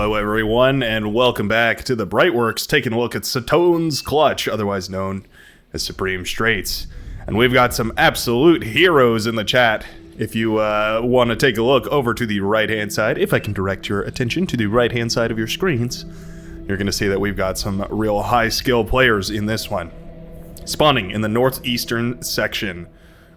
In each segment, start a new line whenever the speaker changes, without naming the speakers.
Hello everyone, and welcome back to the Brightworks, taking a look at Satone's Clutch, otherwise known as Supreme Straits. And we've got some absolute heroes in the chat. If you want to take a look over to the right-hand side, if I can direct your attention to the right-hand side of your screens, you're going to see that we've got some real high-skill players in this one. Spawning in the northeastern section,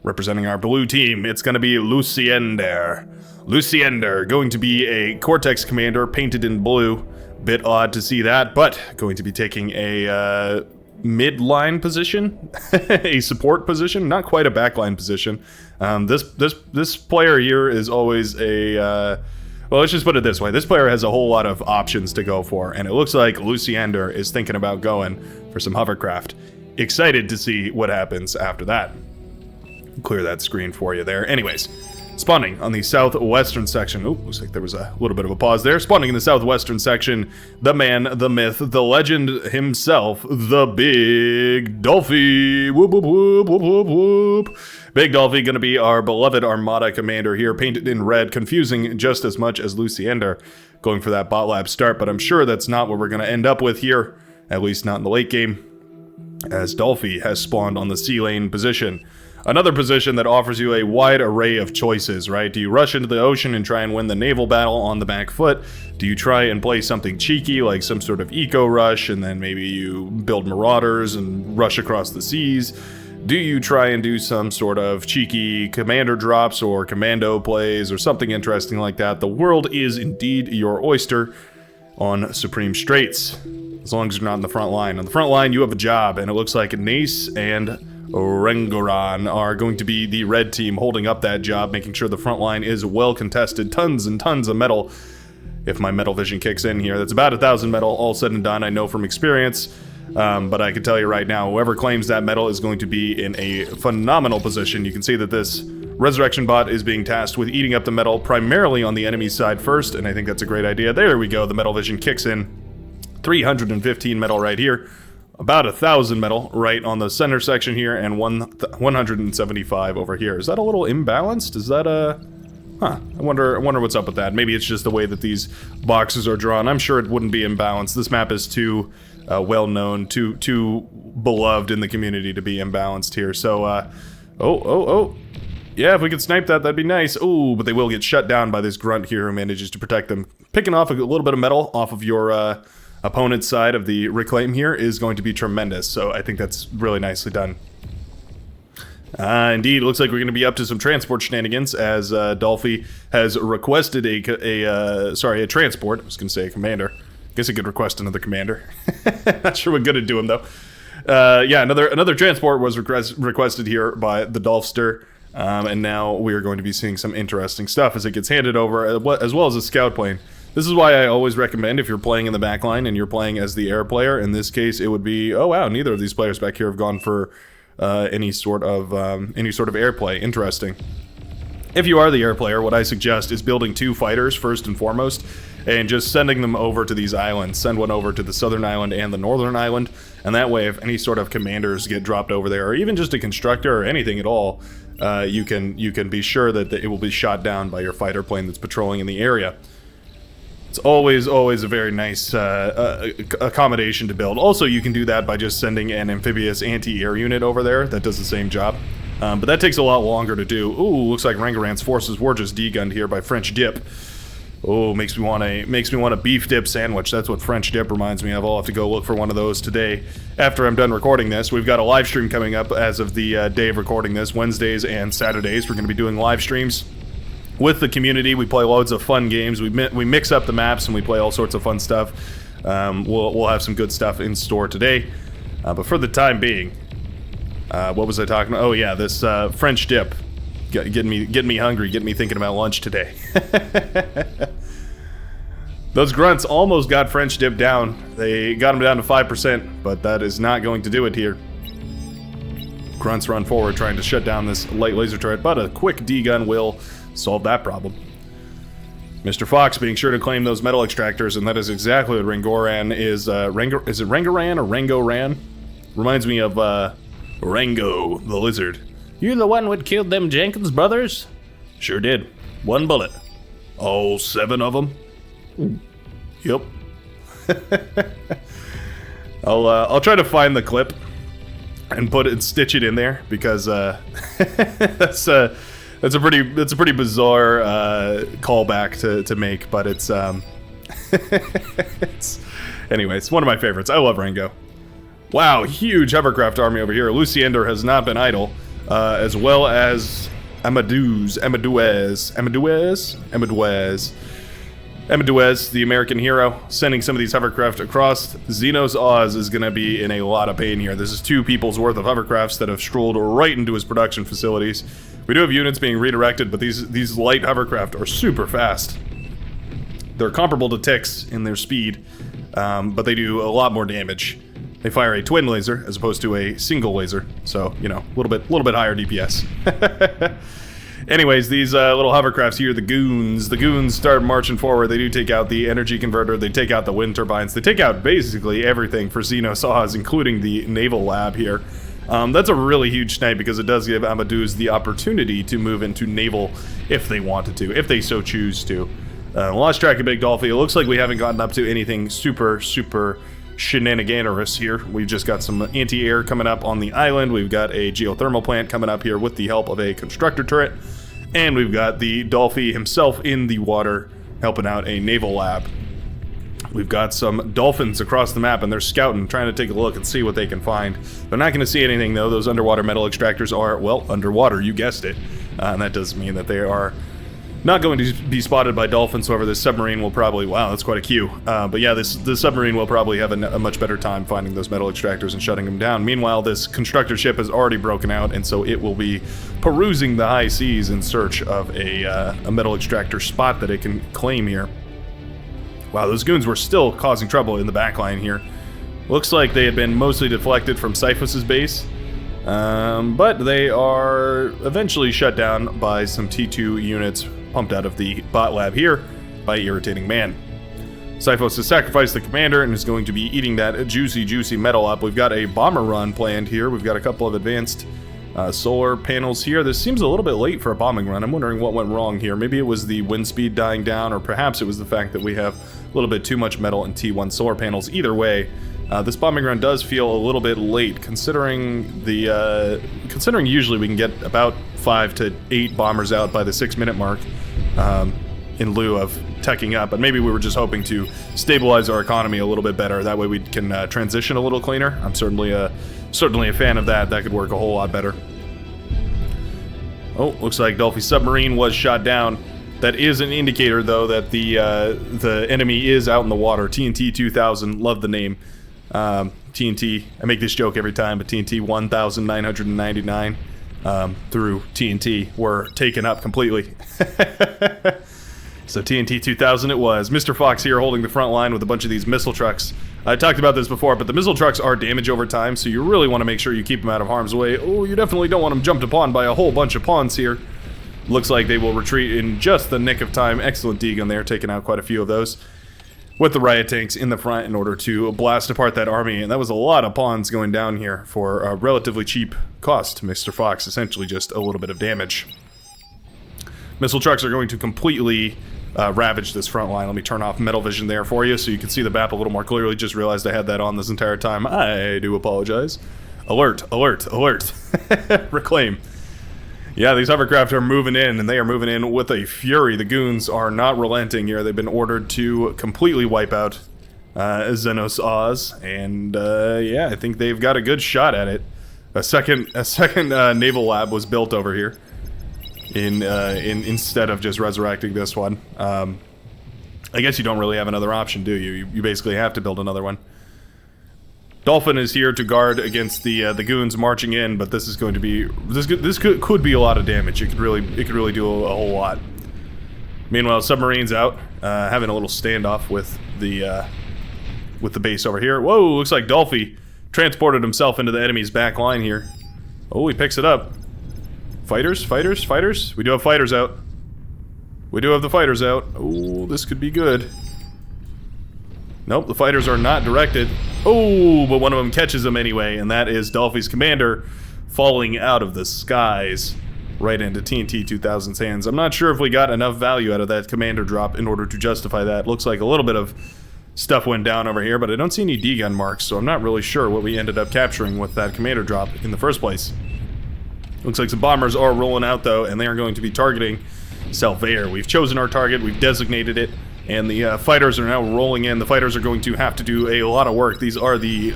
representing our blue team, it's going to be Luciender. Luciender, going to be a Cortex commander painted in blue. Bit odd to see that, but going to be taking a mid-line position, a support position, not quite a backline position. This player here is always a, well, let's just put it this way. This player has a whole lot of options to go for, and it looks like Luciender is thinking about going for some hovercraft. Excited to see what happens after that. Clear that screen for you there. Anyways. Spawning on the southwestern section. Oh, looks like there was a little bit of a pause there. Spawning in the southwestern section, the man, the myth, the legend himself, the Big DOLFY. Whoop, whoop, whoop, whoop, whoop, whoop. Big DOLFY gonna be our beloved Armada commander here, painted in red, confusing just as much as Luciender, going for that bot lab start, but I'm sure that's not what we're gonna end up with here, at least not in the late game, as DOLFY has spawned on the C lane position. Another position that offers you a wide array of choices, right? Do you rush into the ocean and try and win the naval battle on the back foot? Do you try and play something cheeky, like some sort of eco rush, and then maybe you build marauders and rush across the seas? Do you try and do some sort of cheeky commander drops or commando plays or something interesting like that? The world is indeed your oyster on Supreme Straits, as long as you're not in the front line. On the front line, you have a job, and it looks like Nace and Rengoran are going to be the red team holding up that job, making sure the front line is well contested. Tons and tons of metal, if my metal vision kicks in here. That's about 1,000 metal, all said and done, I know from experience. But I can tell you right now, whoever claims that metal is going to be in a phenomenal position. You can see that this Resurrection bot is being tasked with eating up the metal primarily on the enemy side first, and I think that's a great idea. There we go, the metal vision kicks in. 315 metal right here. About 1,000 metal right on the center section here, and 175 over here. Is that a little imbalanced? Is that a... Huh, I wonder what's up with that. Maybe it's just the way that these boxes are drawn. I'm sure it wouldn't be imbalanced. This map is too well-known, too beloved in the community to be imbalanced here. So, oh. Yeah, if we could snipe that, that'd be nice. Oh, but they will get shut down by this grunt here who manages to protect them. Picking off a little bit of metal off of your, opponent's side of the reclaim here is going to be tremendous, so I think that's really nicely done. Indeed, it looks like we're going to be up to some transport shenanigans, as DOLFY has requested a transport. I was going to say a commander. I guess he could request another commander. Not sure what good it'd do him, though. Yeah, another transport was requested here by the Dolfster, and now we are going to be seeing some interesting stuff as it gets handed over, as well as a scout plane. This is why I always recommend, if you're playing in the backline and you're playing as the air player, in this case it would be, oh wow, neither of these players back here have gone for any sort of airplay. Interesting. If you are the air player, what I suggest is building 2 fighters first and foremost, and just sending them over to these islands. Send one over to the southern island and the northern island, and that way if any sort of commanders get dropped over there, or even just a constructor or anything at all, you can be sure that it will be shot down by your fighter plane that's patrolling in the area. It's always a very nice accommodation to build. Also, you can do that by just sending an amphibious anti-air unit over there that does the same job. But that takes a lot longer to do. Ooh, looks like Rangaran's forces were just degunned here by French dip. Oh, makes me want a beef dip sandwich. That's what French dip reminds me of. I'll have to go look for one of those today after I'm done recording this. We've got a live stream coming up as of the day of recording this. Wednesdays and Saturdays, we're going to be doing live streams with the community. We play loads of fun games. We mix up the maps and we play all sorts of fun stuff. We'll have some good stuff in store today. But for the time being, what was I talking about? Oh yeah, this French dip, getting me hungry, getting me thinking about lunch today. Those grunts almost got French dip down. They got him down to 5%, but that is not going to do it here. Grunts run forward, trying to shut down this light laser turret, but a quick D-gun will solve that problem. Mr. Fox being sure to claim those metal extractors, and that is exactly what Rangoran is. Is it Rangaran or Rangoran? Reminds me of Rango the lizard. You the one what killed them Jenkins brothers? Sure did. 1 bullet. All 7 of them. Yep. I'll try to find the clip and stitch it in there because that's a pretty bizarre callback to make, but it's anyway, it's one of my favorites. I love Rango. Wow, huge hovercraft army over here. Luciender has not been idle, as well as Amadeus, the American hero, sending some of these hovercraft across. Xenos Oz is going to be in a lot of pain here. This is 2 people's worth of hovercrafts that have strolled right into his production facilities. We do have units being redirected, but these light hovercraft are super fast. They're comparable to ticks in their speed, but they do a lot more damage. They fire a twin laser as opposed to a single laser, so you know, a little bit higher DPS. Anyways, these little hovercrafts here, the goons start marching forward. They do take out the energy converter, they take out the wind turbines, they take out basically everything for Xenos Oz, including the naval lab here. That's a really huge snipe because it does give Amadeus the opportunity to move into naval if they wanted to, if they so choose to. Lost track of Big Dolphy. It looks like we haven't gotten up to anything super shenaniganerous here. We've just got some anti-air coming up on the island. We've got a geothermal plant coming up here with the help of a constructor turret. And we've got the Dolphy himself in the water helping out a naval lab. We've got some dolphins across the map and they're scouting, trying to take a look and see what they can find. They're not going to see anything though. Those underwater metal extractors are, well, underwater, you guessed it. And that does mean that they are not going to be spotted by dolphins. However, this submarine will probably, wow, that's quite a queue. But yeah, this submarine will probably have a much better time finding those metal extractors and shutting them down. Meanwhile, this constructor ship has already broken out, and so it will be perusing the high seas in search of a metal extractor spot that it can claim here. Wow, those goons were still causing trouble in the backline here. Looks like they had been mostly deflected from Cyphos's base. But they are eventually shut down by some T2 units pumped out of the bot lab here by Irritating Man. Cyphos has sacrificed the commander and is going to be eating that juicy metal up. We've got a bomber run planned here. We've got a couple of advanced solar panels here. This seems a little bit late for a bombing run. I'm wondering what went wrong here. Maybe it was the wind speed dying down, or perhaps it was the fact that we have a little bit too much metal in T1 solar panels. Either way, this bombing run does feel a little bit late, considering usually we can get about 5 to 8 bombers out by the 6-minute mark, in lieu of teching up. But maybe we were just hoping to stabilize our economy a little bit better. That way we can transition a little cleaner. I'm certainly a fan of that. That could work a whole lot better. Oh, looks like Dolphy submarine was shot down. That is an indicator, though, that the enemy is out in the water. TNT 2000, love the name. TNT, I make this joke every time, but TNT 1999 through TNT were taken up completely. So TNT 2000 it was. Mr. Fox here holding the front line with a bunch of these missile trucks. I talked about this before, but the missile trucks are damage over time, so you really want to make sure you keep them out of harm's way. Oh, you definitely don't want them jumped upon by a whole bunch of pawns here. Looks like they will retreat in just the nick of time. Excellent D-gun there, taking out quite a few of those. With the riot tanks in the front in order to blast apart that army. And that was a lot of pawns going down here for a relatively cheap cost. Mr. Fox, essentially just a little bit of damage. Missile trucks are going to completely ravage this front line. Let me turn off metal vision there for you so you can see the map a little more clearly. Just realized I had that on this entire time. I do apologize. Alert, alert, alert. Reclaim. Yeah, these hovercraft are moving in, and they are moving in with a fury. The goons are not relenting here. They've been ordered to completely wipe out Xenos Oz, and yeah, I think they've got a good shot at it. A second naval lab was built over here, instead of just resurrecting this one. I guess you don't really have another option, do you? You basically have to build another one. Dolphin is here to guard against the goons marching in, but this is going to be this could be a lot of damage. It could really do a whole lot. Meanwhile, submarine's out, having a little standoff with the base over here. Whoa, looks like Dolphy transported himself into the enemy's back line here. Oh, he picks it up. Fighters, fighters, fighters. We do have fighters out. We do have the fighters out. Oh, this could be good. Nope, the fighters are not directed. Oh, but one of them catches him anyway, and that is Dolphy's commander falling out of the skies right into TNT 2000's hands. I'm not sure if we got enough value out of that commander drop in order to justify that. Looks like a little bit of stuff went down over here, but I don't see any D-gun marks, so I'm not really sure what we ended up capturing with that commander drop in the first place. Looks like some bombers are rolling out, though, and they are going to be targeting Salvaire. We've chosen our target, we've designated it, and the fighters are now rolling in. The fighters are going to have to do a lot of work. These are the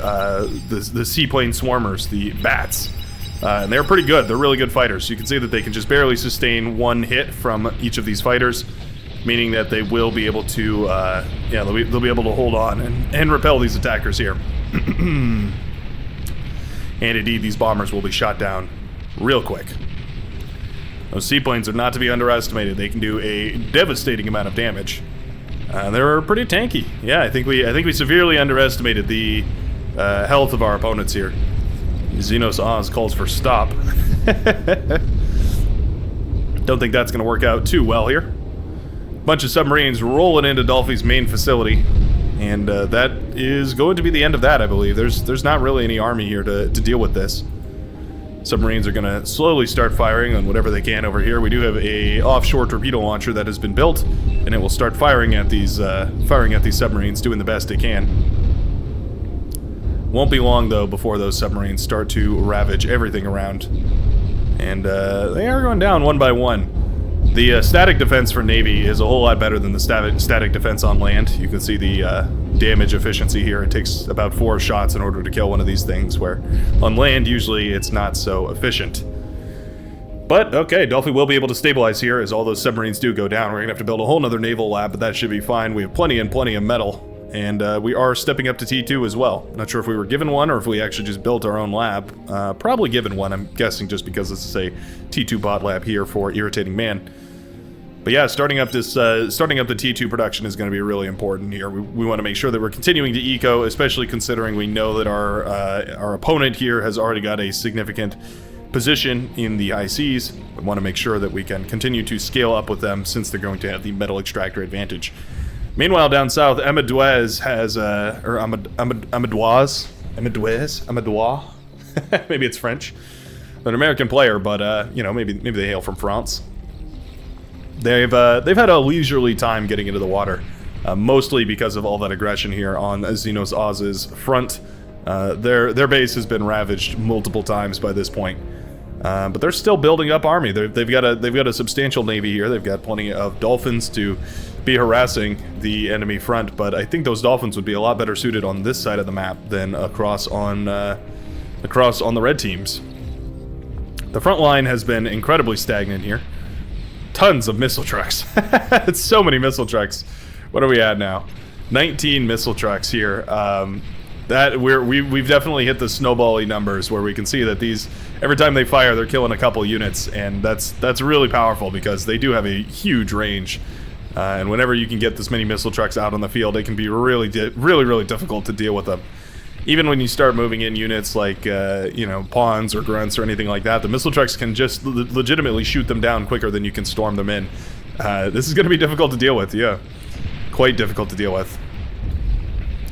seaplane swarmers, the bats. And they're pretty good. They're really good fighters. You can see that they can just barely sustain one hit from each of these fighters, meaning that they will be able to, they'll be able to hold on and repel these attackers here. And indeed, these bombers will be shot down real quick. Those seaplanes are not to be underestimated. They can do a devastating amount of damage. They're pretty tanky. Yeah, I think we severely underestimated the health of our opponents here. Xenos Oz calls for stop. Don't think that's going to work out too well here. Bunch of submarines rolling into DOLFY's main facility, and that is going to be the end of that, I believe. There's not really any army here to deal with this. Submarines are going to slowly start firing on whatever they can over here. We do have a offshore torpedo launcher that has been built, and it will start firing at these submarines, doing the best it can. Won't be long, though, before those submarines start to ravage everything around. And they are going down one by one. The static defense for Navy is a whole lot better than the static defense on land. You can see the damage efficiency here. It takes about 4 shots in order to kill one of these things, where on land, usually it's not so efficient. But, okay, DOLFY will be able to stabilize here as all those submarines do go down. We're going to have to build a whole nother naval lab, but that should be fine. We have plenty and plenty of metal. And we are stepping up to T2 as well. Not sure if we were given one or if we actually just built our own lab. Probably given one, I'm guessing, just because this is a T2 bot lab here for Irritating Man. But yeah, starting up the T2 production is going to be really important here. We want to make sure that we're continuing to eco, especially considering we know that our opponent here has already got a significant position in the high seas. We want to make sure that we can continue to scale up with them since they're going to have the metal extractor advantage. Meanwhile, down south, Amadouez has, Amadouez, maybe it's French. They're an American player, but, maybe they hail from France. They've had a leisurely time getting into the water, mostly because of all that aggression here on Xenos Oz's front. Their base has been ravaged multiple times by this point. But they're still building up army. They've got a substantial navy here. They've got plenty of dolphins to be harassing the enemy front, but I think those dolphins would be a lot better suited on this side of the map than across on the red teams. The front line has been incredibly stagnant here. Tons of missile trucks. It's so many missile trucks. What are we at now? 19 missile trucks here. We've definitely hit the snowbally numbers where we can see that these, every time they fire, they're killing a couple units, and that's really powerful because they do have a huge range. And whenever you can get this many missile trucks out on the field, it can be really difficult to deal with them. Even when you start moving in units like, pawns or grunts or anything like that, the missile trucks can just legitimately shoot them down quicker than you can storm them in. This is going to be difficult to deal with, yeah. Quite difficult to deal with.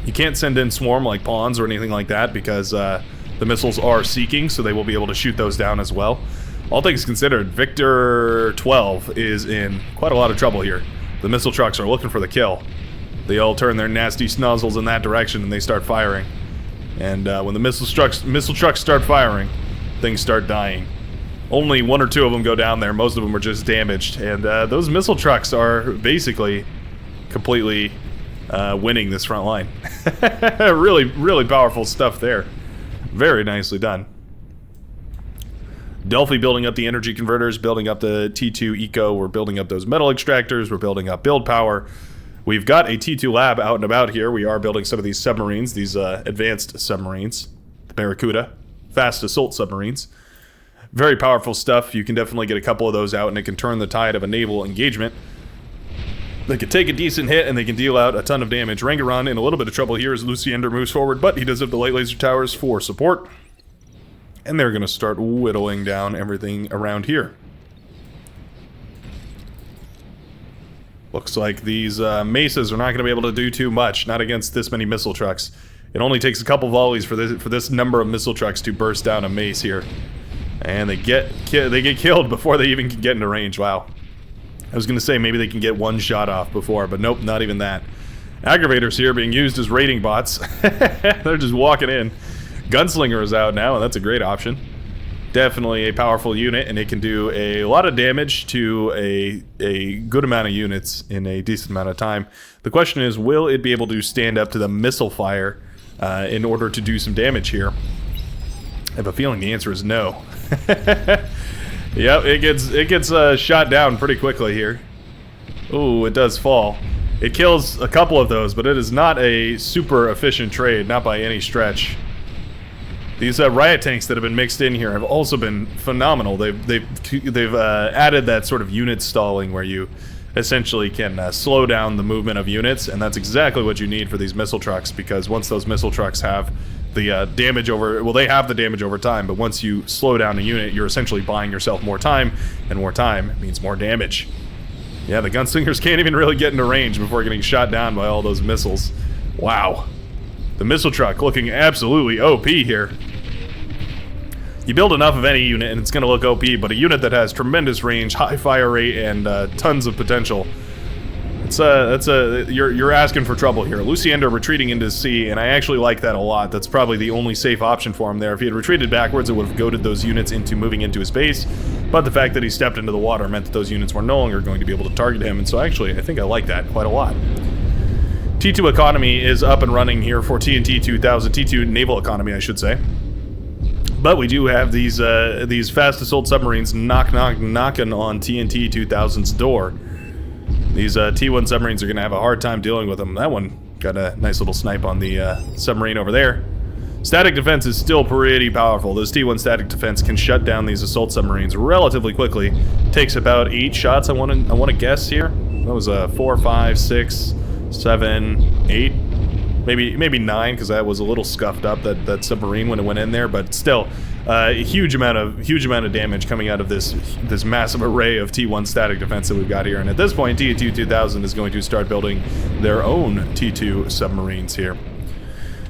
You can't send in swarm like pawns or anything like that because the missiles are seeking, so they will be able to shoot those down as well. All things considered, Victor 12 is in quite a lot of trouble here. The missile trucks are looking for the kill. They all turn their nasty snozzles in that direction and they start firing. And when the missile trucks start firing, things start dying. Only 1 or 2 of them go down there. Most of them are just damaged. And those missile trucks are basically completely winning this front line. Really powerful stuff there. Very nicely done. DOLFY building up the energy converters, building up the T2 eco, we're building up those metal extractors, we're building up build power. We've got a T2 lab out and about here. We are building some of these submarines, these advanced submarines, the Barracuda, fast assault submarines. Very powerful stuff. You can definitely get a couple of those out and it can turn the tide of a naval engagement. They can take a decent hit and they can deal out a ton of damage. Rangaran in a little bit of trouble here as Luciander moves forward, but he does have the light laser towers for support. And they're going to start whittling down everything around here. Looks like these mesas are not going to be able to do too much, not against this many missile trucks. It only takes a couple volleys for this number of missile trucks to burst down a mace here. And they get killed before they even can get into range. Wow. I was going to say maybe they can get one shot off before, but nope, not even that. Aggravators here being used as raiding bots. They're just walking in. Gunslinger is out now, and that's a great option. Definitely a powerful unit, and it can do a lot of damage to a good amount of units in a decent amount of time. The question is, will it be able to stand up to the missile fire in order to do some damage here? I have a feeling the answer is no. Yep, it gets shot down pretty quickly here. Ooh, it does fall. It kills a couple of those, but it is not a super efficient trade, not by any stretch. These riot tanks that have been mixed in here have also been phenomenal. They've added that sort of unit stalling where you essentially can slow down the movement of units, and that's exactly what you need for these missile trucks, because once those missile trucks have the damage over... Well, they have the damage over time, but once you slow down a unit, you're essentially buying yourself more time, and more time means more damage. Yeah, the gunslingers can't even really get into range before getting shot down by all those missiles. Wow. The missile truck looking absolutely OP here. You build enough of any unit and it's going to look OP, but a unit that has tremendous range, high fire rate, and tons of potential. You're asking for trouble here. Luciender retreating into sea, and I actually like that a lot. That's probably the only safe option for him there. If he had retreated backwards, it would have goaded those units into moving into his base, but the fact that he stepped into the water meant that those units were no longer going to be able to target him, and so actually, I think I like that quite a lot. T2 economy is up and running here for TNT 2000, T2 naval economy, I should say. But we do have these fast assault submarines knocking on TNT 2000's door. These T1 submarines are going to have a hard time dealing with them. That one got a nice little snipe on the submarine over there. Static defense is still pretty powerful. This T1 static defense can shut down these assault submarines relatively quickly. Takes about 8 shots, I want to guess here. That was 4, 5, 6, 7, 8. Maybe 9, because that was a little scuffed up, that submarine when it went in there, but still a huge amount of damage coming out of this massive array of T1 static defense that we've got here. And at this point, T2 2000 is going to start building their own T2 submarines here.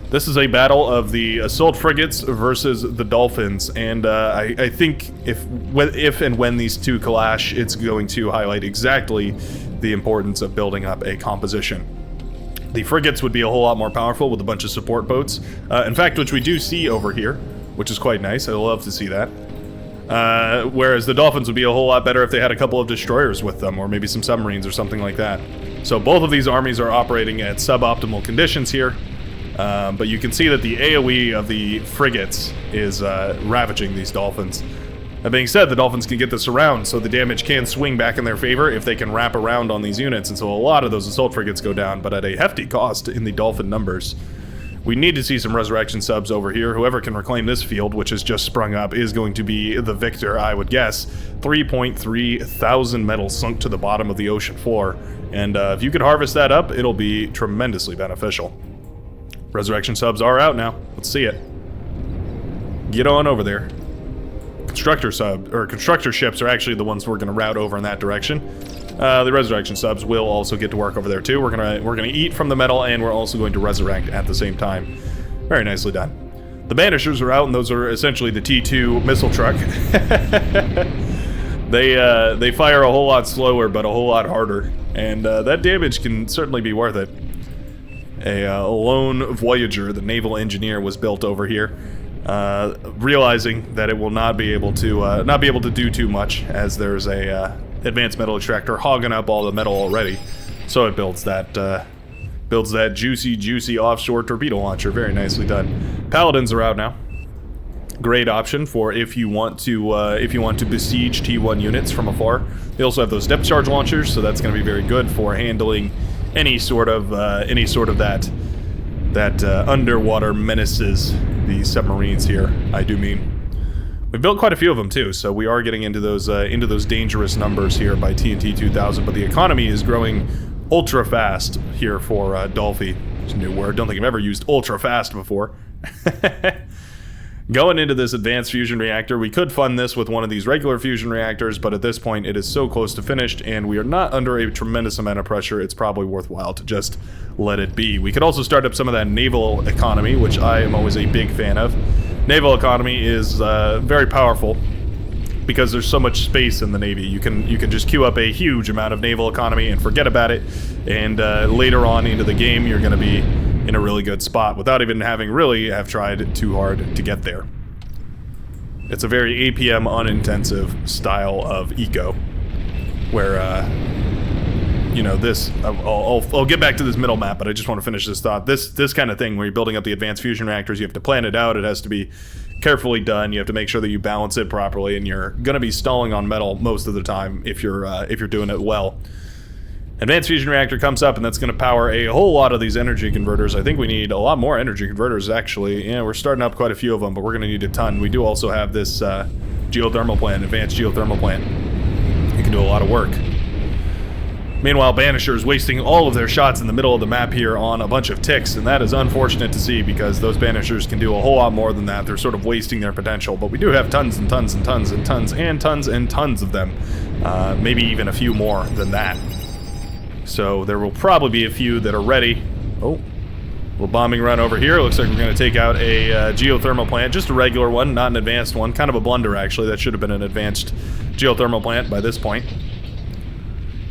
This is a battle of the assault frigates versus the dolphins, and I think if and when these two clash, it's going to highlight exactly the importance of building up a composition. The frigates would be a whole lot more powerful with a bunch of support boats. In fact, which we do see over here, which is quite nice. I love to see that. Whereas the dolphins would be a whole lot better if they had a couple of destroyers with them, or maybe some submarines or something like that. So both of these armies are operating at suboptimal conditions here. But you can see that the AoE of the frigates is ravaging these dolphins. That being said, the dolphins can get this around, so the damage can swing back in their favor if they can wrap around on these units, and so a lot of those assault frigates go down, but at a hefty cost in the dolphin numbers. We need to see some resurrection subs over here. Whoever can reclaim this field, which has just sprung up, is going to be the victor, I would guess. 3.3 thousand metal sunk to the bottom of the ocean floor, and if you could harvest that up, it'll be tremendously beneficial. Resurrection subs are out now. Let's see it. Get on over there. Constructor ships are actually the ones we're going to route over in that direction. The resurrection subs will also get to work over there too. We're gonna eat from the metal, and we're also going to resurrect at the same time. Very nicely done. The banishers are out, and those are essentially the T2 missile truck. They fire a whole lot slower, but a whole lot harder, and that damage can certainly be worth it. A lone Voyager, the naval engineer, was built over here. Realizing that it will not be able to do too much, as there's a advanced metal extractor hogging up all the metal already, so it builds that juicy offshore torpedo launcher. Very nicely done. Paladins are out now. Great option for if you want to besiege T1 units from afar. They also have those depth charge launchers, so that's going to be very good for handling any sort of that underwater menaces the submarines here. I do mean. We've built quite a few of them too, so we are getting into those dangerous numbers here by TNT 2000. But the economy is growing ultra fast here for DOLFY. It's a new word. Don't think I've ever used ultra fast before. Going into this advanced fusion reactor, we could fund this with one of these regular fusion reactors, but at this point it is so close to finished, and we are not under a tremendous amount of pressure. It's probably worthwhile to just let it be. We could also start up some of that naval economy, which I am always a big fan of. Naval economy is very powerful. because there's so much space in the Navy. You can just queue up a huge amount of naval economy and forget about it, and later on into the game you're going to be in a really good spot without even having really have tried too hard to get there. It's a very APM unintensive style of eco, where you know, this, I'll get back to this middle map, but I just want to finish this thought. This kind of thing where you're building up the advanced fusion reactors, you have to plan it out. It has to be carefully done. You have to make sure that you balance it properly, and you're going to be stalling on metal most of the time if you're doing it well. Advanced fusion reactor comes up, and that's going to power a whole lot of these energy converters. I think we need a lot more energy converters, actually. Yeah, we're starting up quite a few of them, but we're going to need a ton. We do also have this geothermal plant, advanced geothermal plant. It can do a lot of work. Meanwhile, Banisher is wasting all of their shots in the middle of the map here on a bunch of ticks, and that is unfortunate to see because those Banishers can do a whole lot more than that. They're sort of wasting their potential, but we do have tons and tons and tons and tons and tons and tons of them. Maybe even a few more than that. So there will probably be a few that are ready. Oh, little bombing run over here. Looks like we're going to take out a geothermal plant, just a regular one, not an advanced one. Kind of a blunder, actually. That should have been an advanced geothermal plant by this point.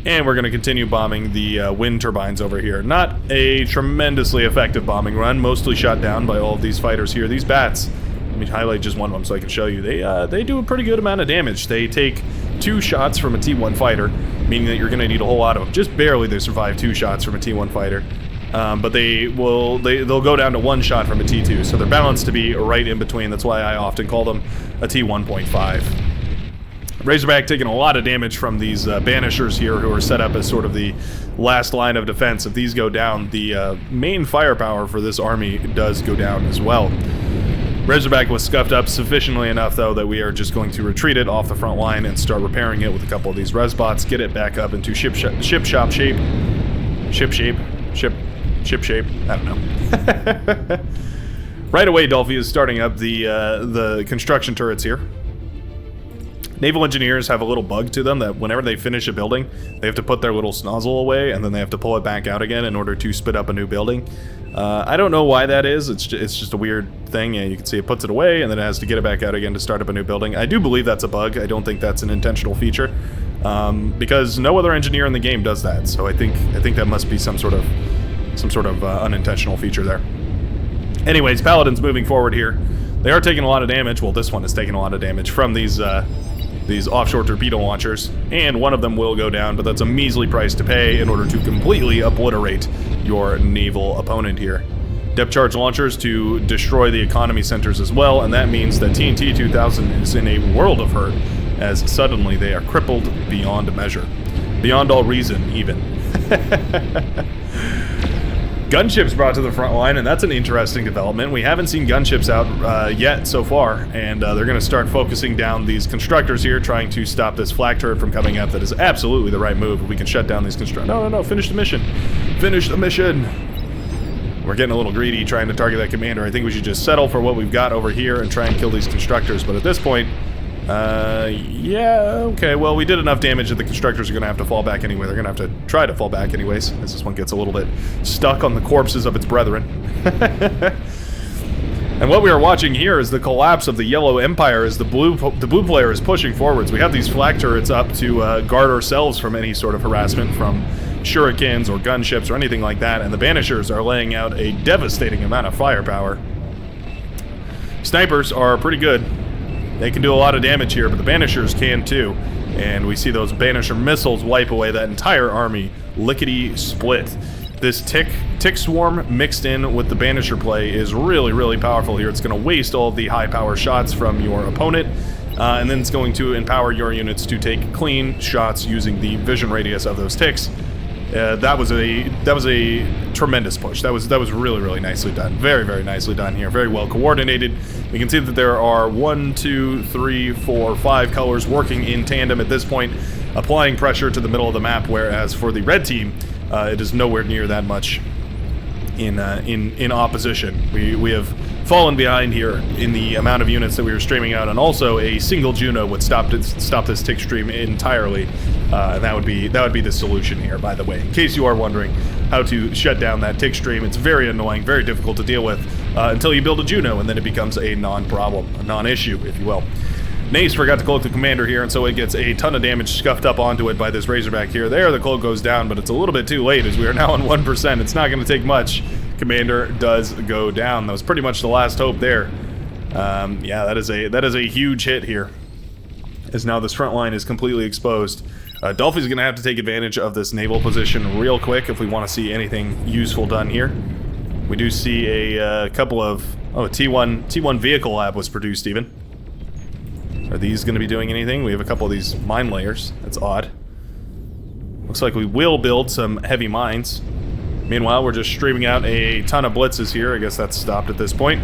And we're going to continue bombing the wind turbines over here. Not a tremendously effective bombing run, mostly shot down by all of these fighters here. These bats, let me highlight just one of them so I can show you. They do a pretty good amount of damage. They take 2 shots from a T1 fighter, meaning that you're going to need a whole lot of them. Just barely they survive 2 shots from a T1 fighter. But they'll go down to 1 shot from a T2, so they're balanced to be right in between. That's why I often call them a T1.5. Razorback taking a lot of damage from these Banishers here, who are set up as sort of the last line of defense. If these go down, the main firepower for this army does go down as well. Razorback was scuffed up sufficiently enough, though, that we are just going to retreat it off the front line and start repairing it with a couple of these Resbots, get it back up into ship shape. I don't know. Right away, DOLFY is starting up the construction turrets here. Naval engineers have a little bug to them that whenever they finish a building, they have to put their little nozzle away, and then they have to pull it back out again in order to spit up a new building. I don't know why that is. It's just a weird thing. Yeah, you can see it puts it away, and then it has to get it back out again to start up a new building. I do believe that's a bug. I don't think that's an intentional feature, because no other engineer in the game does that. So I think that must be some sort of unintentional feature there. Anyways, Paladins moving forward here. They are taking a lot of damage. Well, this one is taking a lot of damage from these offshore torpedo launchers, and one of them will go down, but that's a measly price to pay in order to completely obliterate your naval opponent here. Depth charge launchers to destroy the economy centers as well, and that means that TNT 2000 is in a world of hurt, as suddenly they are crippled beyond measure. Beyond all reason, even. Gunships brought to the front line, and that's an interesting development. We haven't seen gunships out yet so far, and they're going to start focusing down these constructors here, trying to stop this flak turret from coming up. That is absolutely the right move. We can shut down these constructors. No, finish the mission. Finish the mission. We're getting a little greedy trying to target that commander. I think we should just settle for what we've got over here and try and kill these constructors, but at this point, yeah, okay, well, we did enough damage that the constructors are going to have to fall back anyway. They're going to have to try to fall back anyways, as this one gets a little bit stuck on the corpses of its brethren. And what we are watching here is the collapse of the Yellow Empire as the blue player is pushing forwards. We have these flak turrets up to guard ourselves from any sort of harassment from shurikens or gunships or anything like that, and the Banishers are laying out a devastating amount of firepower. Snipers are pretty good. They can do a lot of damage here, but the Banishers can too. And we see those Banisher missiles wipe away that entire army, lickety-split. This tick swarm mixed in with the Banisher play is really, really powerful here. It's going to waste all of the high-power shots from your opponent, and then it's going to empower your units to take clean shots using the vision radius of those ticks. That was a tremendous push. That was really, really nicely done. Very, very nicely done here. Very well coordinated. We can see that there are 1, 2, 3, 4, 5 colors working in tandem at this point, applying pressure to the middle of the map, whereas for the red team, it is nowhere near that much in opposition. We have fallen behind here in the amount of units that we were streaming out, and also a single Juno would stop this tick stream entirely. And that would be the solution here, by the way. In case you are wondering how to shut down that tick stream, it's very annoying, very difficult to deal with until you build a Juno, and then it becomes a non-problem, a non-issue, if you will. Nace forgot to cloak the commander here, and so it gets a ton of damage scuffed up onto it by this Razorback here. There, the cloak goes down, but it's a little bit too late as we are now on 1%. It's not going to take much. Commander does go down. That was pretty much the last hope there. Yeah, that is a huge hit here, as now this front line is completely exposed. Dolphy's going to have to take advantage of this naval position real quick if we want to see anything useful done here. We do see a couple of... Oh, a T1 vehicle lab was produced even. Are these going to be doing anything? We have a couple of these mine layers. That's odd. Looks like we will build some heavy mines. Meanwhile, we're just streaming out a ton of blitzes here. I guess that's stopped at this point.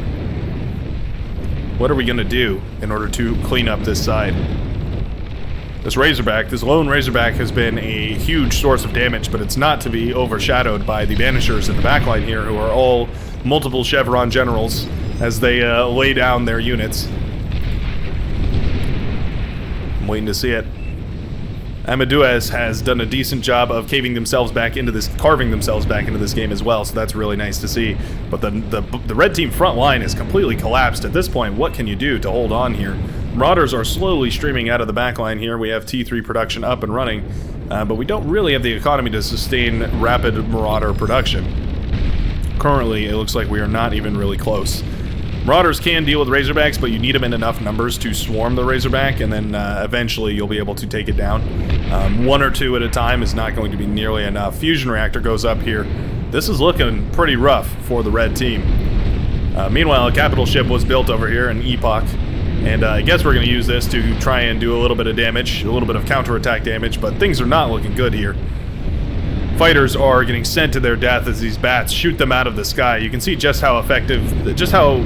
What are we going to do in order to clean up this side? This Razorback, this lone Razorback has been a huge source of damage, but it's not to be overshadowed by the Banishers in the backline here, who are all multiple Chevron generals as they lay down their units. I'm waiting to see it. Amadeus has done a decent job of carving themselves back into this game as well, so that's really nice to see. But the red team front line is completely collapsed at this point. What can you do to hold on here? Marauders are slowly streaming out of the back line here. We have T3 production up and running, but we don't really have the economy to sustain rapid Marauder production. Currently, it looks like we are not even really close. Marauders can deal with Razorbacks, but you need them in enough numbers to swarm the Razorback, and then eventually you'll be able to take it down. One or two at a time is not going to be nearly enough. Fusion reactor goes up here. This is looking pretty rough for the red team. Meanwhile, a capital ship was built over here, an Epoch, and I guess we're going to use this to try and do a little bit of damage, a little bit of counterattack damage, but things are not looking good here. Fighters are getting sent to their death as these bats shoot them out of the sky. You can see just how effective, just how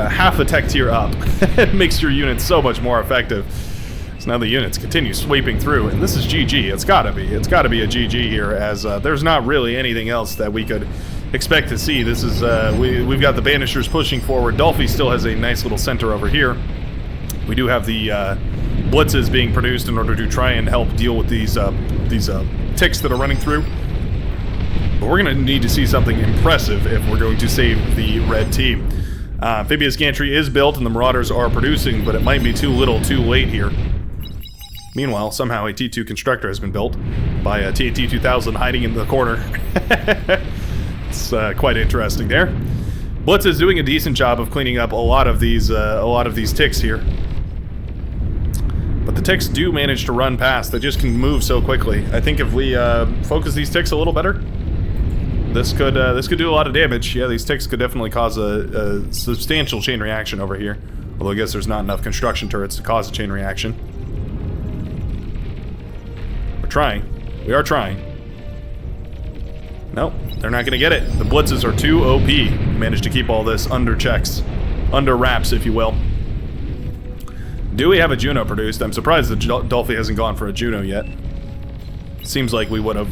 half a tech tier up makes your units so much more effective. So now the units continue sweeping through, and this is GG. It's gotta be a GG here, as there's not really anything else that we could expect to see. This is we've got the Banishers pushing forward. Dolphy still has a nice little center over here. We do have the blitzes being produced in order to try and help deal with these ticks that are running through. But we're going to need to see something impressive if we're going to save the red team. Amphibious gantry is built and the Marauders are producing, but it might be too little too late here. Meanwhile, somehow a T2 constructor has been built by a TAT-2000 hiding in the corner. It's quite interesting there. Blitz is doing a decent job of cleaning up a lot of these ticks here. But the ticks do manage to run past. They just can move so quickly. I think if we focus these ticks a little better, this could do a lot of damage. Yeah, these ticks could definitely cause a substantial chain reaction over here. Although I guess there's not enough construction turrets to cause a chain reaction. We're trying. We are trying. Nope, they're not going to get it. The blitzes are too OP. Managed to keep all this under checks. Under wraps, if you will. Do we have a Juno produced? I'm surprised that Dolphy hasn't gone for a Juno yet. Seems like we would have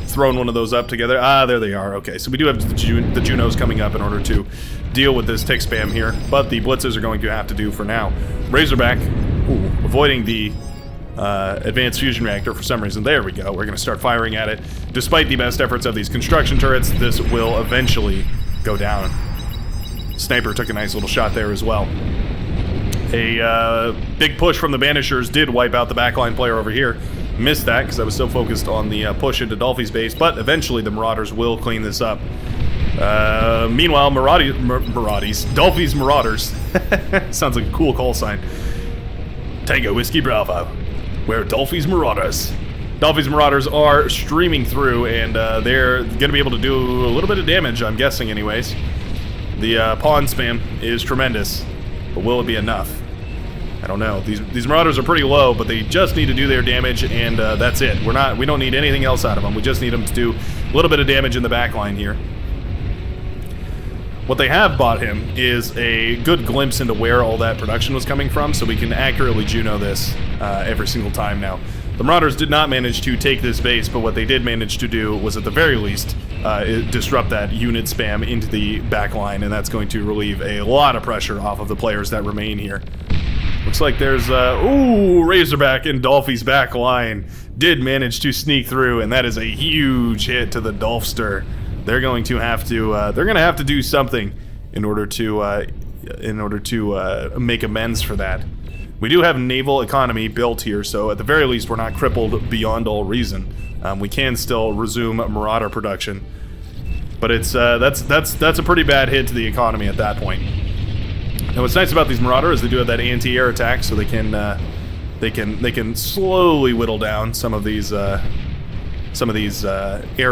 thrown one of those up together. Ah, there they are. Okay, so we do have the Junos coming up in order to deal with this tick spam here, but the blitzes are going to have to do for now. Razorback, avoiding the advanced fusion reactor for some reason. There we go. We're going to start firing at it. Despite the best efforts of these construction turrets, this will eventually go down. Sniper took a nice little shot there as well. A big push from the Banishers did wipe out the backline player over here. Missed that because I was so focused on the push into Dolphy's base, but eventually the Marauders will clean this up. Meanwhile, Dolphy's Marauders. Sounds like a cool call sign. Tango Whiskey Bravo. Where Dolphy's Marauders. Dolphy's Marauders are streaming through, and they're going to be able to do a little bit of damage, I'm guessing anyways. The pawn spam is tremendous, but will it be enough? I don't know. These Marauders are pretty low, but they just need to do their damage, and that's it. We don't need anything else out of them. We just need them to do a little bit of damage in the back line here. What they have bought him is a good glimpse into where all that production was coming from, so we can accurately Juno this every single time now. The Marauders did not manage to take this base, but what they did manage to do was, at the very least, disrupt that unit spam into the back line, and that's going to relieve a lot of pressure off of the players that remain here. Looks like there's, Razorback in Dolphy's back line did manage to sneak through, and that is a huge hit to the Dolphster. They're going to have to, do something in order to make amends for that. We do have naval economy built here, so at the very least we're not crippled beyond all reason. We can still resume Marauder production, but it's that's a pretty bad hit to the economy at that point. And what's nice about these Marauder is they do have that anti-air attack, so they can slowly whittle down some of these air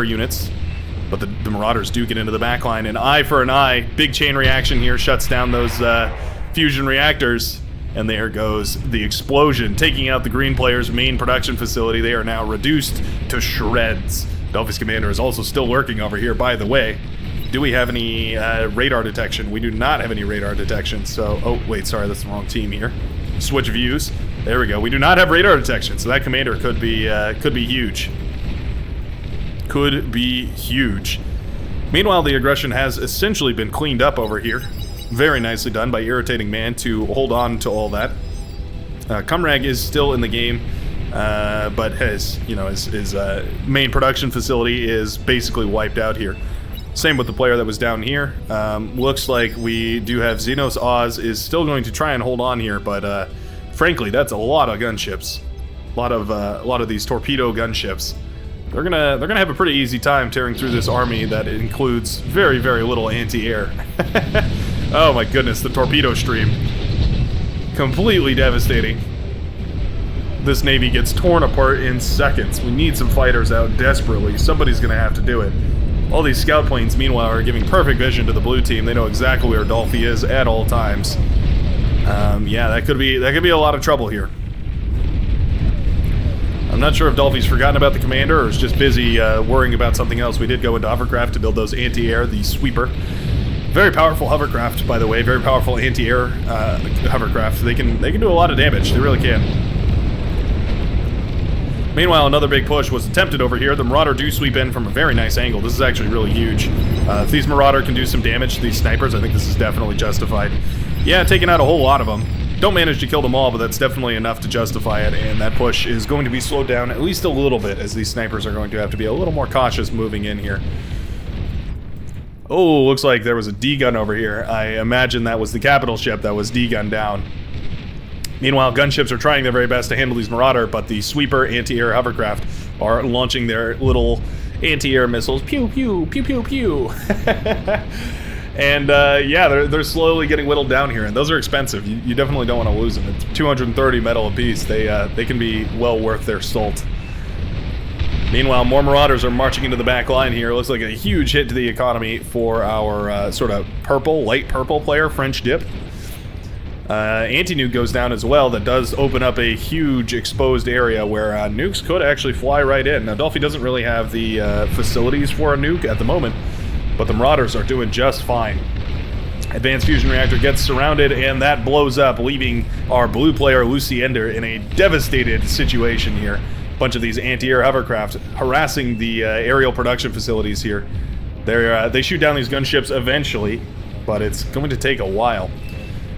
units. But the Marauders do get into the backline, and eye for an eye, big chain reaction here shuts down those fusion reactors. And there goes the explosion, taking out the green player's main production facility. They are now reduced to shreds. DOLFY's commander is also still lurking over here, by the way. Do we have any radar detection? We do not have any radar detection, so... Oh, wait, sorry, that's the wrong team here. Switch views. There we go. We do not have radar detection, so that commander could be huge. Could be huge. Meanwhile, the aggression has essentially been cleaned up over here. Very nicely done by Irritating Man to hold on to all that. Cumrag is still in the game, but his main production facility is basically wiped out here. Same with the player that was down here. Looks like we do have Xenos Oz is still going to try and hold on here, but frankly, that's a lot of gunships. A lot of these torpedo gunships. They're gonna have a pretty easy time tearing through this army that includes very, very little anti-air. Oh my goodness, the torpedo stream. Completely devastating. This Navy gets torn apart in seconds. We need some fighters out desperately. Somebody's gonna have to do it. All these scout planes, meanwhile, are giving perfect vision to the blue team. They know exactly where DOLFY is at all times. Yeah, that could be a lot of trouble here. I'm not sure if DOLFY's forgotten about the commander or is just busy worrying about something else. We did go into hovercraft to build those anti-air, the sweeper. Very powerful hovercraft, by the way. Very powerful anti-air hovercraft. They can do a lot of damage. They really can. Meanwhile, another big push was attempted over here. The Marauder do sweep in from a very nice angle. This is actually really huge. If these Marauder can do some damage to these snipers, I think this is definitely justified. Yeah, taking out a whole lot of them. Don't manage to kill them all, but that's definitely enough to justify it, and that push is going to be slowed down at least a little bit, as these snipers are going to have to be a little more cautious moving in here. Oh, looks like there was a D-gun over here. I imagine that was the capital ship that was D-gunned down. Meanwhile, gunships are trying their very best to handle these Marauder, but the sweeper anti-air hovercraft are launching their little anti-air missiles. Pew, pew, pew, pew, pew. And, yeah, they're slowly getting whittled down here, and those are expensive. You definitely don't want to lose them. It's 230 metal apiece. They can be well worth their salt. Meanwhile, more Marauders are marching into the back line here. It looks like a huge hit to the economy for our sort of light purple player, French Dip. Anti-nuke goes down as well. That does open up a huge exposed area where nukes could actually fly right in. Now, DOLFY doesn't really have the facilities for a nuke at the moment, but the Marauders are doing just fine. Advanced fusion reactor gets surrounded, and that blows up, leaving our blue player, Luciender, in a devastated situation here. Bunch of these anti-air hovercraft harassing the aerial production facilities here. They shoot down these gunships eventually, but it's going to take a while.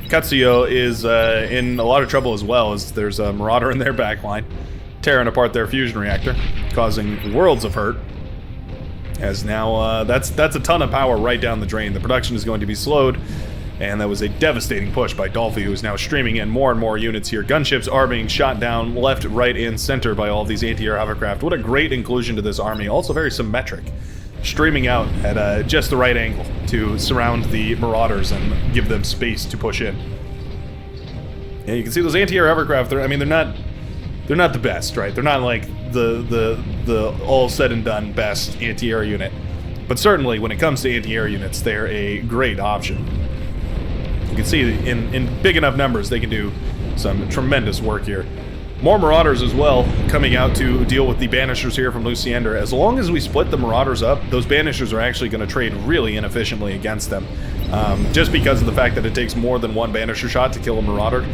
Katsuyo is in a lot of trouble as well, as there's a Marauder in their backline, tearing apart their fusion reactor, causing worlds of hurt. As now, that's a ton of power right down the drain. The production is going to be slowed, and that was a devastating push by DOLFY, who is now streaming in more and more units here. Gunships are being shot down left, right, and center by all of these anti-air hovercraft. What a great inclusion to this army. Also very symmetric. Streaming out at just the right angle to surround the Marauders and give them space to push in. Yeah, you can see those anti-air hovercraft. They're not the best, right? They're not like the all said and done best anti-air unit, but certainly when it comes to anti-air units, they're a great option. You can see in big enough numbers they can do some tremendous work here. More Marauders as well coming out to deal with the Banishers here from Luciender. As long as we split the Marauders up, those Banishers are actually going to trade really inefficiently against them. Just because of the fact that it takes more than one Banisher shot to kill a Marauder.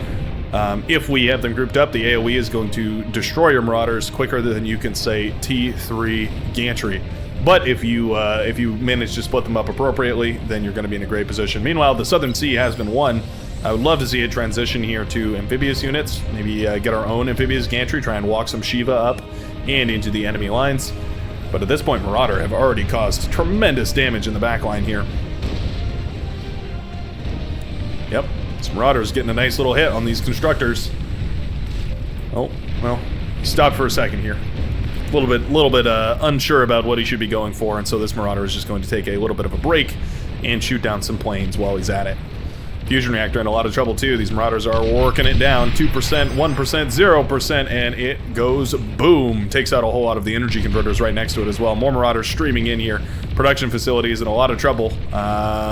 If we have them grouped up, the AoE is going to destroy your Marauders quicker than you can say T3 Gantry. But if you manage to split them up appropriately, then you're going to be in a great position. Meanwhile, the Southern Sea has been won. I would love to see a transition here to amphibious units. Maybe get our own amphibious gantry, try and walk some Shiva up and into the enemy lines. But at this point, Marauder have already caused tremendous damage in the backline here. Yep, this Marauder's getting a nice little hit on these constructors. Oh, well, stop for a second here. A little bit unsure about what he should be going for, and so this Marauder is just going to take a little bit of a break and shoot down some planes while he's at it. Fusion reactor in a lot of trouble too. These Marauders are working it down. 2%, 1%, 0%, and it goes boom. Takes out a whole lot of the energy converters right next to it as well. More Marauders streaming in here. Production facilities in a lot of trouble.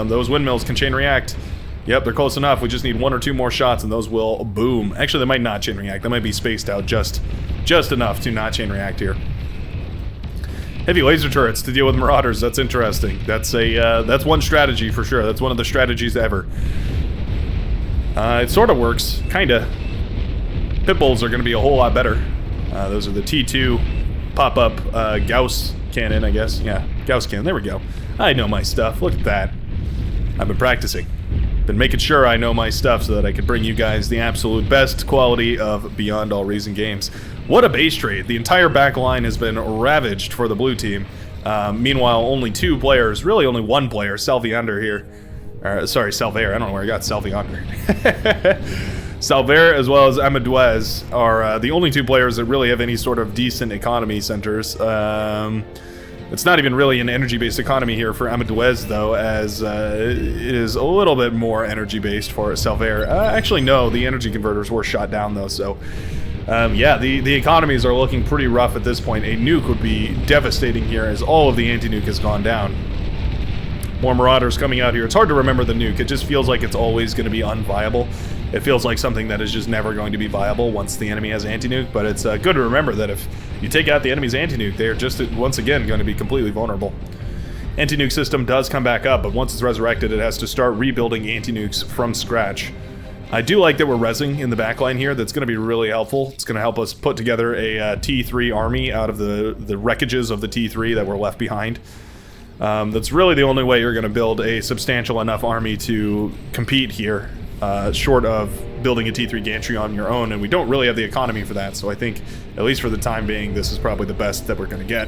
Those windmills can chain react. Yep, they're close enough. We just need 1 or 2 more shots and those will boom. Actually, they might not chain react. They might be spaced out just enough to not chain react here. Heavy laser turrets to deal with Marauders. That's interesting. That's one strategy for sure. That's one of the strategies ever. It sort of works, kinda. Pit bulls are going to be a whole lot better. Those are the T2 pop-up Gauss cannon, I guess. Yeah, Gauss cannon. There we go. I know my stuff. Look at that. I've been practicing. Been making sure I know my stuff so that I can bring you guys the absolute best quality of Beyond All Reason games. What a base trade. The entire back line has been ravaged for the blue team. Meanwhile, only 2 players, really only 1 player, Salviander here. Sorry, Salvaire. I don't know where I got Salviander. Salvaire as well as Amaduez are the only 2 players that really have any sort of decent economy centers. It's not even really an energy-based economy here for Amaduez, though, as it is a little bit more energy-based for Salvaire. Actually, no, the energy converters were shot down, though, so... yeah, the economies are looking pretty rough at this point. A nuke would be devastating here, as all of the anti-nuke has gone down. More Marauders coming out here. It's hard to remember the nuke. It just feels like it's always going to be unviable. It feels like something that is just never going to be viable once the enemy has anti-nuke, but it's good to remember that if you take out the enemy's anti-nuke, they are just, once again, going to be completely vulnerable. Anti-nuke system does come back up, but once it's resurrected, it has to start rebuilding anti-nukes from scratch. I do like that we're rezzing in the backline here. That's going to be really helpful. It's going to help us put together a T3 army out of the wreckages of the T3 that were left behind. That's really the only way you're going to build a substantial enough army to compete here, short of building a T3 gantry on your own, and we don't really have the economy for that, so I think, at least for the time being, this is probably the best that we're going to get.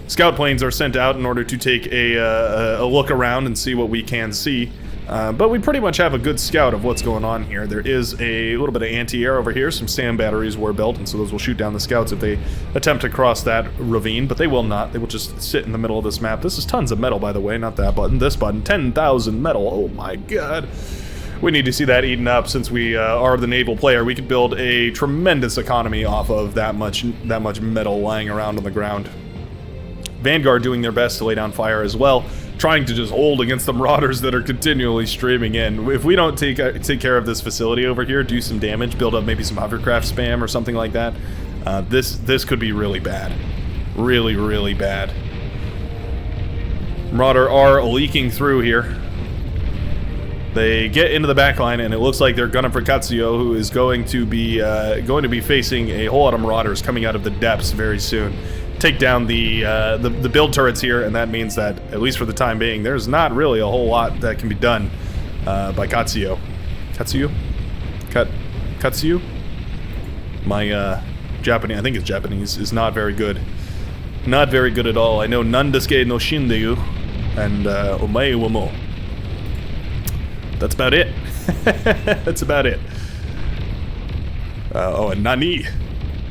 Scout planes are sent out in order to take a look around and see what we can see. But we pretty much have a good scout of what's going on here. There is a little bit of anti-air over here. Some SAM batteries were built, and so those will shoot down the scouts if they attempt to cross that ravine, but they will not. They will just sit in the middle of this map. This is tons of metal, by the way, not that button. This button, 10,000 metal. Oh my god. We need to see that eaten up. Since we are the naval player, we could build a tremendous economy off of that much metal lying around on the ground. Vanguard doing their best to lay down fire as well, trying to just hold against the Marauders that are continually streaming in. If we don't take care of this facility over here, do some damage, build up maybe some hovercraft spam or something like that, this could be really bad. Really, really bad. Marauder are leaking through here. They get into the backline, and it looks like they're gunning for Katsuyo, who is going to be facing a whole lot of Marauders coming out of the depths very soon. Take down the build turrets here, and that means that, at least for the time being, there's not really a whole lot that can be done by Katsuyo. Katsuyo? Katsuyo? My Japanese, I think it's Japanese, is not very good. Not very good at all. I know Nandesuke no Shindeyu and Omae wa mo. That's about it. That's about it. Oh, and Nani.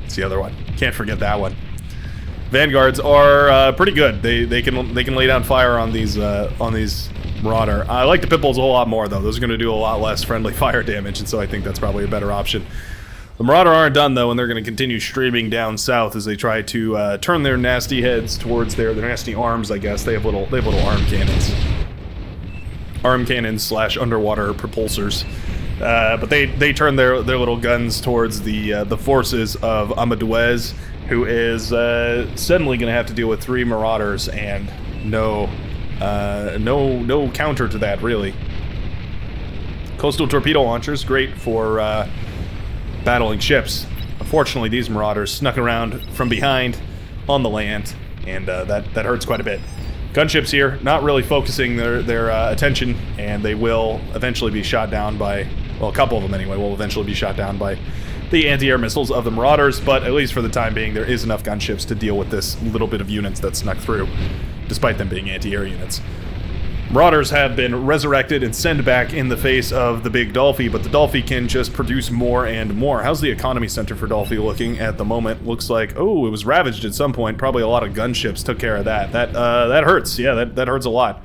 It's the other one. Can't forget that one. Vanguards are pretty good. They can lay down fire on these Marauder. I like the pit bulls a whole lot more though. Those are going to do a lot less friendly fire damage, and so I think that's probably a better option. The Marauder aren't done though, and they're going to continue streaming down south as they try to turn their nasty heads towards their nasty arms. I guess they have little arm cannons. Arm cannons slash underwater propulsors. But they turn their little guns towards the forces of Amaduez, who is suddenly going to have to deal with 3 Marauders and no counter to that, really. Coastal torpedo launchers, great for battling ships. Unfortunately, these Marauders snuck around from behind on the land, and that hurts quite a bit. Gunships here, not really focusing their attention, and they will eventually be shot down by, well, a couple of them anyway, will eventually be shot down by the anti-air missiles of the Marauders, but at least for the time being, there is enough gunships to deal with this little bit of units that snuck through, despite them being anti-air units. Marauders have been resurrected and sent back in the face of the big Dolphy, but the Dolphy can just produce more and more. How's the economy center for Dolphy looking at the moment? Looks like, oh, it was ravaged at some point. Probably a lot of gunships took care of that. That hurts. Yeah, that hurts a lot.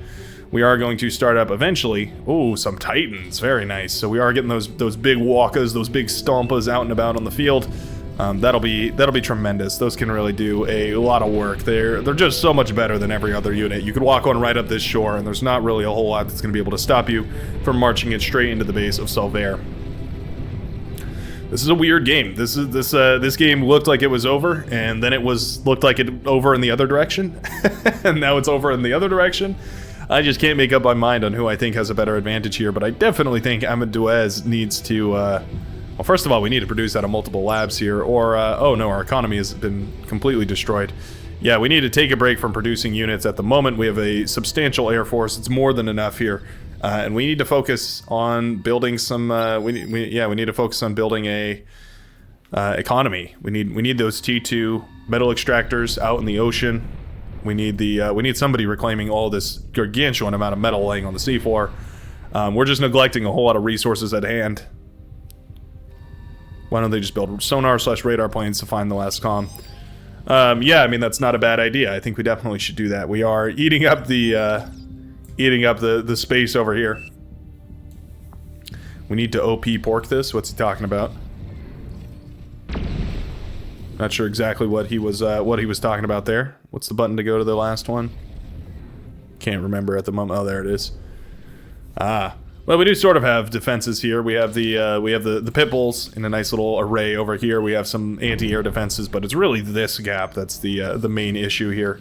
We are going to start up eventually. Oh, some Titans. Very nice. So we are getting those big walkas, those big stompas out and about on the field. That'll be tremendous. Those can really do a lot of work. They're just so much better than every other unit. You could walk on right up this shore, and there's not really a whole lot that's going to be able to stop you from marching it straight into the base of Solvair. This is a weird game. This game looked like it was over, and then looked like it over in the other direction, and now it's over in the other direction. I just can't make up my mind on who I think has a better advantage here, but I definitely think Amaduez needs to. Well, first of all, we need to produce out of multiple labs here, or, oh no, our economy has been completely destroyed. Yeah, we need to take a break from producing units. At the moment, we have a substantial air force. It's more than enough here. And we need to focus on building some, we need to focus on building a economy. We need those T2 metal extractors out in the ocean. We need somebody reclaiming all this gargantuan amount of metal laying on the seafloor. We're just neglecting a whole lot of resources at hand. Why don't they just build sonar/radar planes to find the last comm? Yeah, I mean, that's not a bad idea. I think we definitely should do that. We are eating up the space over here. We need to OP pork this. What's he talking about? Not sure exactly what he was talking about there. What's the button to go to the last one? Can't remember at the moment. Oh, there it is. Ah. Well, we do sort of have defenses here. We have the pit bulls in a nice little array over here. We have some anti-air defenses, but it's really this gap that's the main issue here.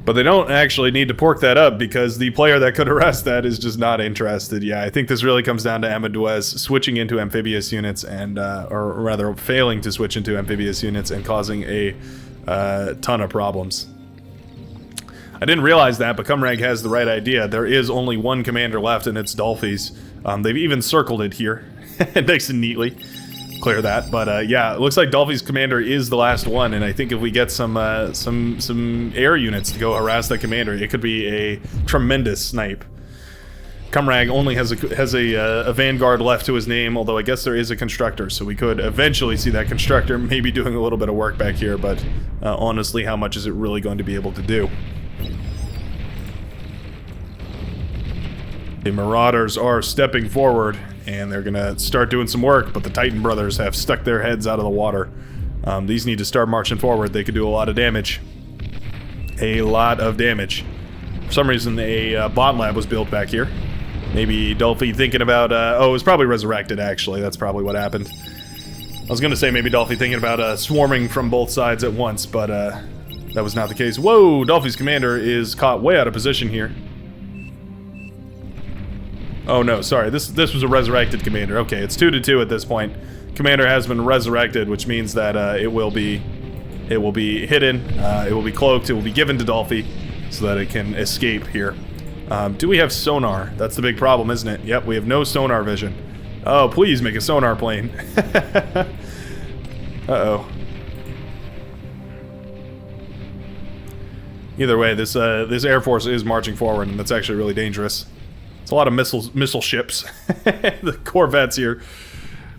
But they don't actually need to pork that up because the player that could arrest that is just not interested. Yeah, I think this really comes down to Amaduez switching into amphibious units and, or rather failing to switch into amphibious units and causing a ton of problems. I didn't realize that, but Cumrag has the right idea. There is only one commander left, and it's Dolphy's. They've even circled it here, nice and neatly. Clear that, but yeah, it looks like Dolphy's commander is the last one, and I think if we get some air units to go harass that commander, it could be a tremendous snipe. Cumrag only has a vanguard left to his name, although I guess there is a constructor, so we could eventually see that constructor maybe doing a little bit of work back here, but honestly, how much is it really going to be able to do? The Marauders are stepping forward, and they're gonna start doing some work, but the Titan brothers have stuck their heads out of the water. These need to start marching forward. They could do a lot of damage. A lot of damage. For some reason, a bot lab was built back here. Maybe Dolphy thinking about, oh, it was probably resurrected, actually. That's probably what happened. I was gonna say maybe Dolphy thinking about swarming from both sides at once, but that was not the case. Whoa, Dolphy's commander is caught way out of position here. Oh no, sorry, this was a resurrected commander. Okay, it's 2-2 at this point. Commander has been resurrected, which means that it will be hidden, it will be cloaked, it will be given to Dolphy so that it can escape here. Do we have sonar? That's the big problem, isn't it? Yep, we have no sonar vision. Oh, please make a sonar plane. Uh-oh. Either way, this Air Force is marching forward, and that's actually really dangerous. It's a lot of missile ships. The Corvettes here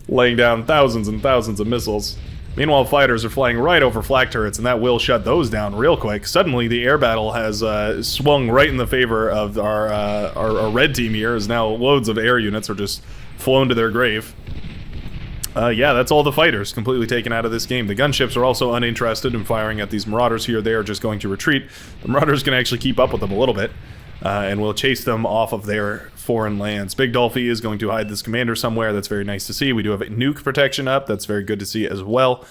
laying down thousands and thousands of missiles. Meanwhile, fighters are flying right over flak turrets, and that will shut those down real quick. Suddenly, the air battle has swung right in the favor of our red team here, as now loads of air units are just flown to their grave. Yeah, that's all the fighters completely taken out of this game. The gunships are also uninterested in firing at these Marauders here. They are just going to retreat. The Marauders can actually keep up with them a little bit. And we'll chase them off of their foreign lands. Big Dolphy is going to hide this commander somewhere. That's very nice to see. We do have a nuke protection up. That's very good to see as well.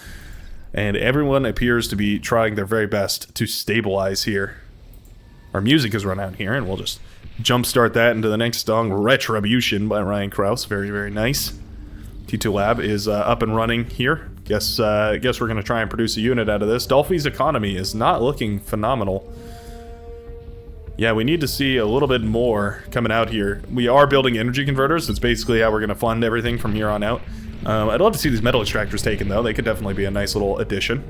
And everyone appears to be trying their very best to stabilize here. Our music has run out here, and we'll just jumpstart that into the next song, Retribution by Ryan Krause. Very, very nice. T2 Lab is up and running here. Guess we're going to try and produce a unit out of this. Dolphy's economy is not looking phenomenal. Yeah, we need to see a little bit more coming out here. We are building energy converters. That's basically how we're going to fund everything from here on out. I'd love to see these metal extractors taken, though. They could definitely be a nice little addition.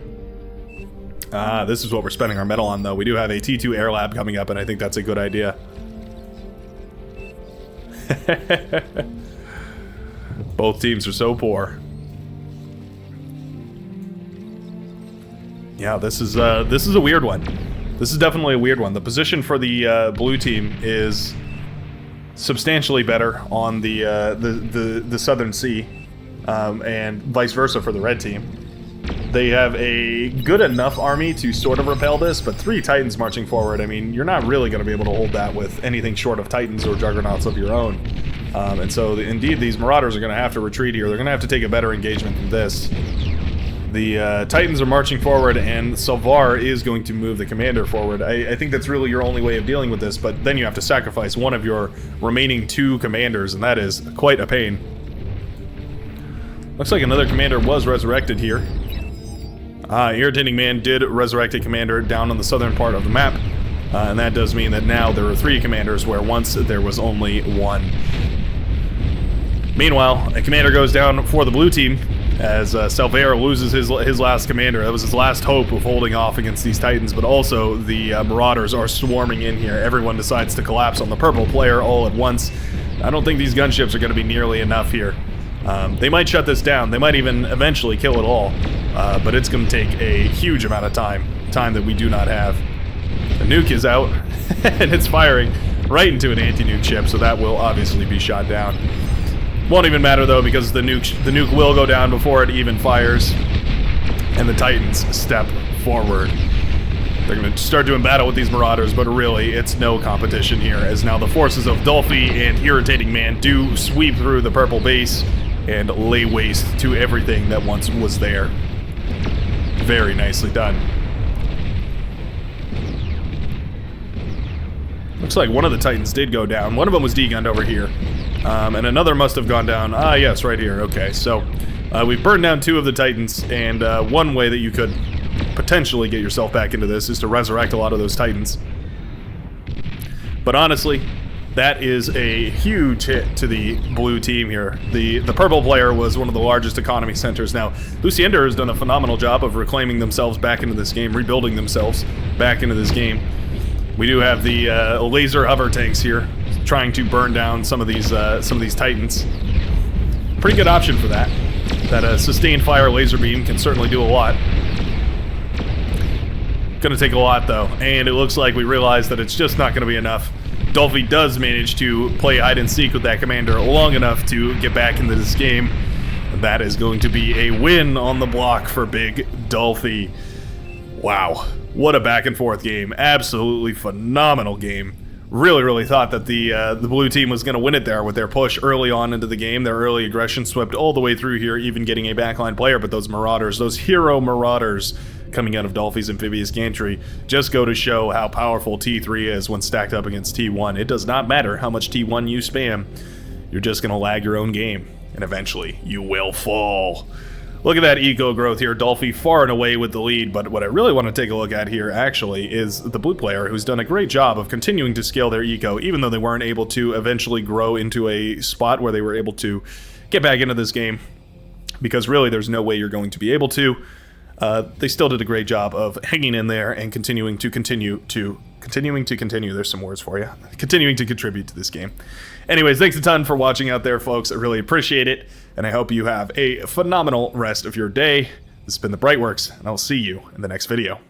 This is what we're spending our metal on, though. We do have a T2 Air Lab coming up, and I think that's a good idea. Both teams are so poor. Yeah, this is a weird one. This is definitely a weird one. The position for the blue team is substantially better on the Southern Sea, and vice versa for the red team. They have a good enough army to sort of repel this, but 3 Titans marching forward, I mean, you're not really going to be able to hold that with anything short of Titans or Juggernauts of your own. And so, indeed, these Marauders are going to have to retreat here. They're going to have to take a better engagement than this. The Titans are marching forward, and Salvar is going to move the commander forward. I think that's really your only way of dealing with this, but then you have to sacrifice one of your remaining 2 commanders, and that is quite a pain. Looks like another commander was resurrected here. Irritating Man did resurrect a commander down on the southern part of the map, and that does mean that now there are 3 commanders where once there was only 1. Meanwhile, a commander goes down for the blue team as Salvaire loses his last commander. That was his last hope of holding off against these Titans, but also the Marauders are swarming in here. Everyone decides to collapse on the purple player all at once. I don't think these gunships are going to be nearly enough here. They might shut this down. They might even eventually kill it all, but it's going to take a huge amount of time that we do not have. The nuke is out, and it's firing right into an anti-nuke ship, so that will obviously be shot down. Won't even matter though, because the nuke will go down before it even fires, and the Titans step forward. They're going to start doing battle with these Marauders, but really, it's no competition here, as now the forces of Dolphy and Irritating Man do sweep through the purple base and lay waste to everything that once was there. Very nicely done. Looks like one of the Titans did go down. One of them was degunned over here. And another must have gone down. Ah, yes, right here. Okay, so we've burned down 2 of the Titans, and one way that you could potentially get yourself back into this is to resurrect a lot of those Titans. But honestly, that is a huge hit to the blue team here. The purple player was one of the largest economy centers. Now, Luciender has done a phenomenal job of reclaiming themselves back into this game, rebuilding themselves back into this game. We do have the laser hover tanks here, trying to burn down some of these Titans. Pretty good option for that. That sustained fire laser beam can certainly do a lot. Gonna take a lot though, and it looks like we realize that it's just not gonna be enough. Dolphy does manage to play hide and seek with that commander long enough to get back into this game. That is going to be a win on the block for Big Dolphy. Wow, what a back and forth game. Absolutely phenomenal game. Really thought that the blue team was going to win it there with their push early on into the game. Their early aggression swept all the way through here, even getting a backline player, but those Marauders, those hero Marauders coming out of Dolphy's amphibious gantry, just go to show how powerful T3 is when stacked up against T1. It does not matter how much T1 you spam, you're just going to lag your own game, and eventually you will fall. Look at that eco growth here. Dolphy far and away with the lead, but what I really want to take a look at here, actually, is the blue player, who's done a great job of continuing to scale their eco, even though they weren't able to eventually grow into a spot where they were able to get back into this game, because really there's no way you're going to be able to. They still did a great job of hanging in there and continuing to continue, there's some words for you, continuing to contribute to this game. Anyways, thanks a ton for watching out there, folks. I really appreciate it, and I hope you have a phenomenal rest of your day. This has been the Brightworks, and I'll see you in the next video.